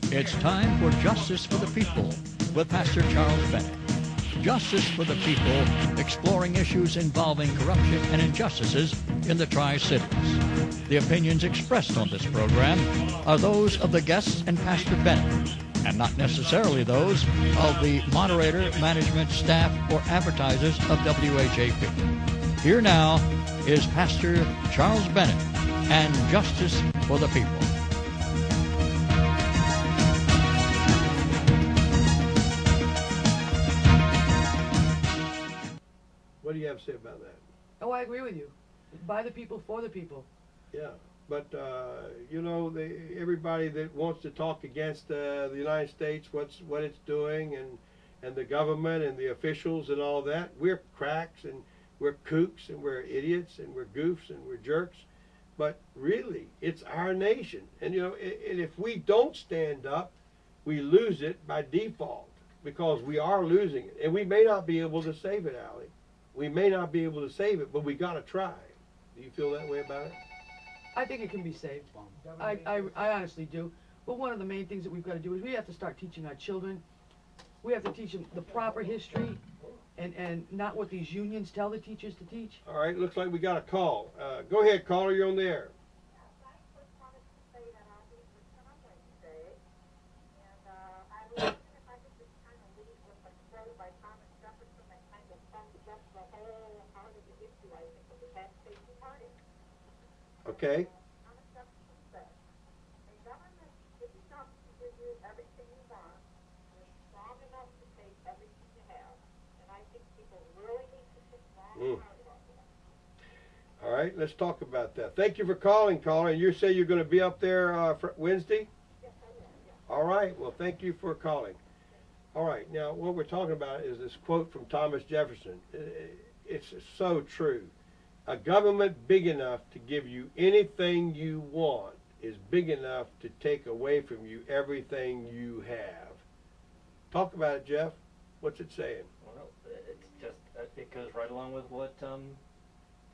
It's time for Justice for the People with Pastor Charles Bennett. Justice for the People, exploring issues involving corruption and injustices in the Tri-Cities. The opinions expressed on this program are those of the guests and Pastor Bennett, and not necessarily those of the moderator, management, staff, or advertisers of WHAP. Here now is Pastor Charles Bennett and Justice for the People. What do you have to say about that? Oh, I agree with you. By the people, for the people. Yeah, but you know, everybody that wants to talk against the United States, what it's doing, and the government and the officials and all that, we're cracks and we're kooks and we're idiots and we're goofs and we're jerks. But really, it's our nation, and you know, and if we don't stand up, we lose it by default, because we are losing it, and we may not be able to save it, Allie. We may not be able to save it, but we got to try. Do you feel that way about it? I think it can be saved. I honestly do. But one of the main things that we've got to do is we have to start teaching our children. We have to teach them the proper history and not what these unions tell the teachers to teach. All right, looks like we got a call. Go ahead, caller, you're on the air. Okay. All right, let's talk about that. Thank you for calling, caller. And you say you're going to be up there for Wednesday? Yes, I will. Yeah. All right, well, thank you for calling. All right, now what we're talking about is this quote from Thomas Jefferson. It's so true. A government big enough to give you anything you want is big enough to take away from you everything you have. Talk about it, Jeff. What's it saying? Well, it's just, it goes right along with what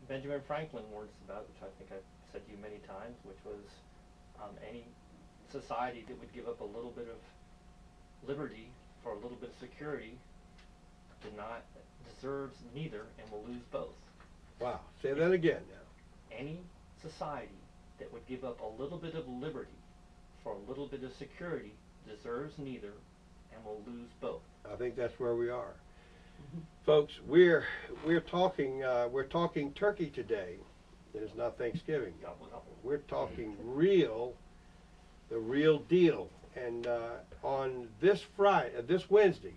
Benjamin Franklin warns about, which I think I've said to you many times, which was any society that would give up a little bit of liberty for a little bit of security deserves neither and will lose both. Wow, say that again now. Any society that would give up a little bit of liberty for a little bit of security deserves neither and will lose both. I think that's where we are. Folks, we're talking turkey today. It's not Thanksgiving. We're talking the real deal. And on this Wednesday,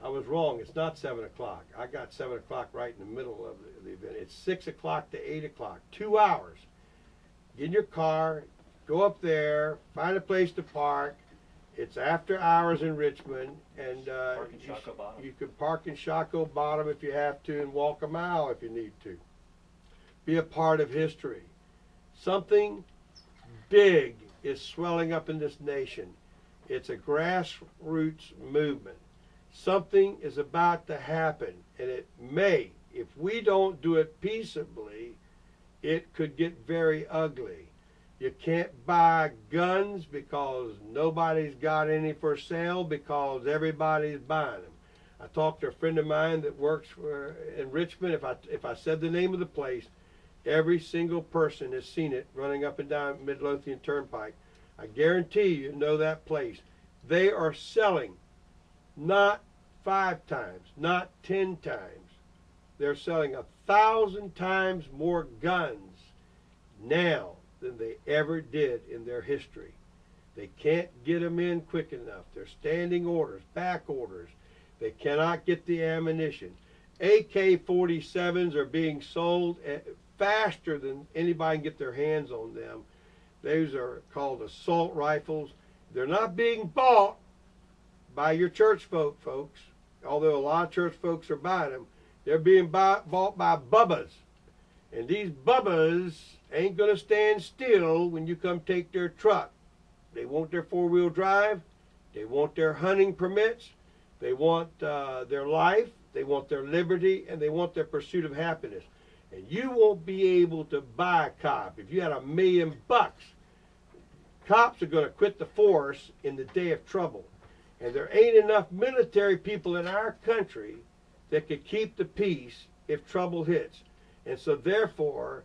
I was wrong. It's not 7 o'clock. I got 7 o'clock right in the middle of the event. It's 6 o'clock to 8 o'clock. 2 hours. Get in your car, go up there, find a place to park. It's after hours in Richmond, and you can park in Shockoe Bottom if you have to, and walk a mile if you need to. Be a part of history. Something big is swelling up in this nation. It's a grassroots movement. Something is about to happen, and it may, if we don't do it peaceably, it could get very ugly. You can't buy guns because nobody's got any for sale because everybody's buying them. I talked to a friend of mine that works in Richmond. If I said the name of the place, every single person has seen it running up and down Midlothian Turnpike. I guarantee you know that place. They are selling not 5 times, not 10 times. They're selling 1,000 times more guns now than they ever did in their history. They can't get them in quick enough. They're standing orders, back orders. They cannot get the ammunition. AK-47s are being sold faster than anybody can get their hands on them. Those are called assault rifles. They're not being bought by your church folks, although a lot of church folks are buying them. They're being bought by bubbas. And these bubbas ain't going to stand still when you come take their truck. They want their 4-wheel drive. They want their hunting permits. They want their life. They want their liberty. And they want their pursuit of happiness. And you won't be able to buy a cop. If you had $1 million, cops are going to quit the force in the day of trouble. And there ain't enough military people in our country that could keep the peace if trouble hits. And so therefore,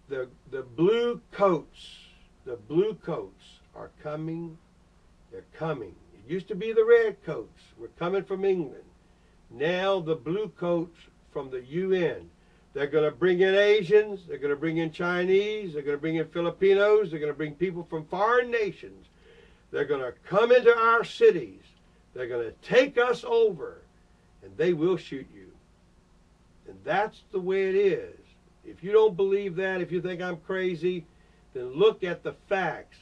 the blue coats are coming. They're coming. It used to be the red coats. We're coming from England. Now the blue coats from the UN. They're going to bring in Asians. They're going to bring in Chinese. They're going to bring in Filipinos. They're going to bring people from foreign nations. They're going to come into our cities. They're going to take us over, and they will shoot you. And that's the way it is. If you don't believe that, if you think I'm crazy, then look at the facts.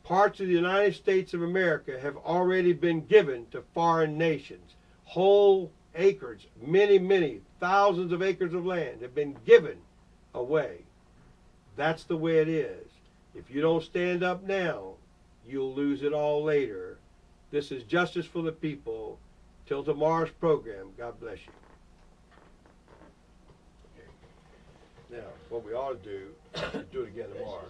Parts of the United States of America have already been given to foreign nations. Whole acres, many thousands of acres of land have been given away. That's the way it is. If you don't stand up now, you'll lose it all later. This is Justice for the People. Till tomorrow's program, God bless you. Okay. Now, what we ought to do is do it again tomorrow.